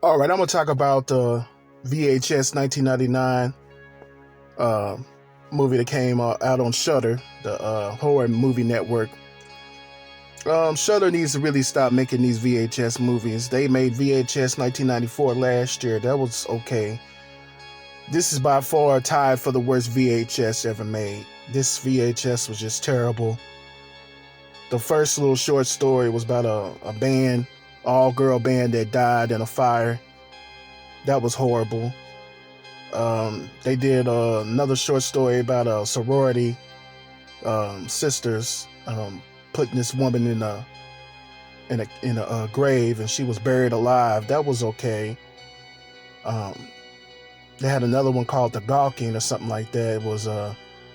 All right, I'm gonna talk about the VHS 1999 movie that came out on Shudder, the horror movie network. Shudder needs to really stop making these VHS movies. They made VHS 1994 last year. That was okay. This is by far tied for the worst VHS ever made. This VHS was just terrible. The first little short story was about a band, all-girl band that died in a fire. That was horrible. They did another short story about a sorority sisters putting this woman in a grave, and she was buried alive. That was okay. They had another one called The Gawking or something like that. It was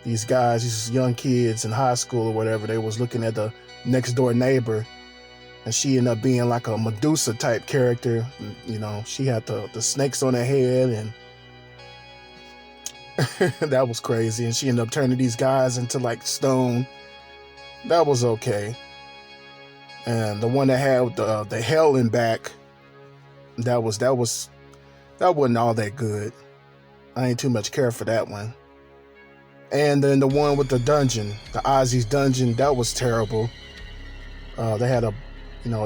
these guys, these young kids in high school or whatever, they was looking at the next door neighbor, and she ended up being like a Medusa type character. You know, she had the snakes on her head, and that was crazy. And she ended up turning these guys into like stone. That was okay. And the one that had the hell in back, that wasn't all that good. I ain't too much care for that one. And then the one with the dungeon, the Ozzy's Dungeon, that was terrible. They had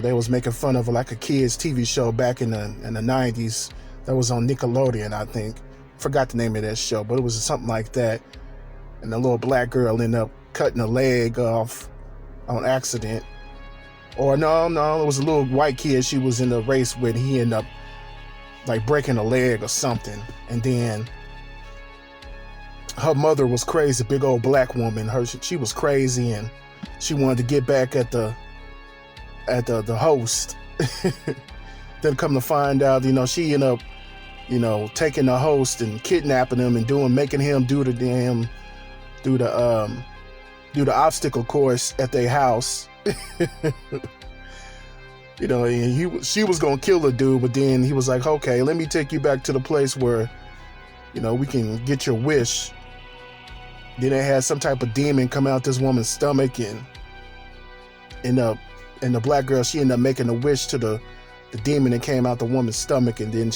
they was making fun of like a kids TV show back in the 90s. That was on Nickelodeon, I think. Forgot the name of that show, but it was something like that. And the little black girl ended up cutting a leg off on accident. Or no, it was a little white kid she was in the race with. He ended up like breaking a leg or something. And then her mother was crazy, big old black woman. She was crazy, and she wanted to get back at the host. Then come to find out, she ended up, taking the host and kidnapping him and making him do the obstacle course at their house. She was gonna kill the dude, but then he was like, okay, let me take you back to the place where, we can get your wish. Then they had some type of demon come out this woman's stomach, and the black girl, she ended up making a wish to the demon that came out the woman's stomach, and then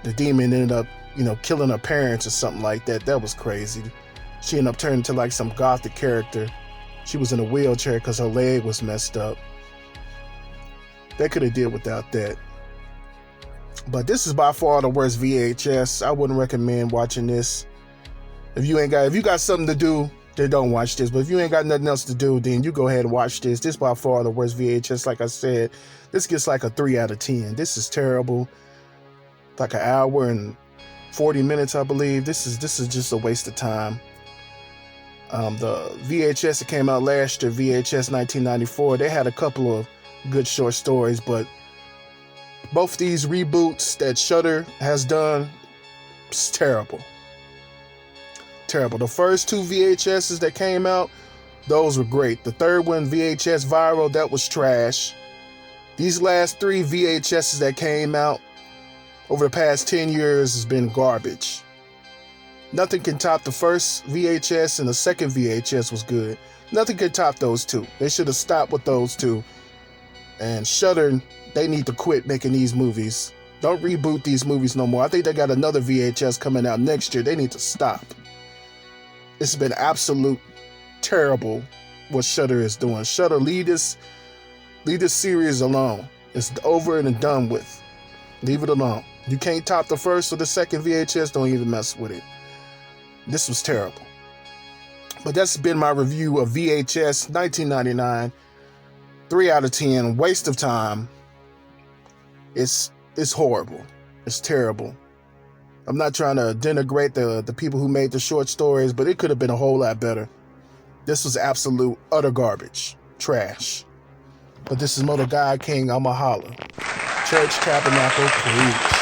the demon ended up, killing her parents or something like that. That was crazy. She ended up turning to like some gothic character. She was in a wheelchair because her leg was messed up. They could have did without that. But this is by far the worst VHS. I wouldn't recommend watching this. If you got something to do, then don't watch this. But if you ain't got nothing else to do, then you go ahead and watch this. This is by far the worst VHS. Like I said, this gets like a 3 out of 10. This is terrible. Like an hour and 40 minutes, I believe. This is just a waste of time. The VHS that came out last year, VHS 1994, they had a couple of good short stories, but both these reboots that Shudder has done, it's terrible. Terrible. The first 2 VHSs that came out, those were great. The third one, VHS Viral, that was trash. These last 3 VHSs that came out over the past 10 years has been garbage. Nothing can top the first VHS, and the second VHS was good. Nothing can top those 2. They should have stopped with those 2. And Shudder, they need to quit making these movies. Don't reboot these movies no more. I think they got another VHS coming out next year. They need to stop. It's been absolute terrible what Shudder is doing. Shudder, leave this series alone. It's over and done with. Leave it alone. You can't top the first or the second VHS, don't even mess with it. This was terrible. But that's been my review of VHS 1999. 3 out of 10. Waste of time. It's horrible. It's terrible. I'm not trying to denigrate the people who made the short stories, but it could have been a whole lot better. This was absolute utter garbage. Trash. But this is Motor God King. I'ma holla. Church Tabernacle, preach.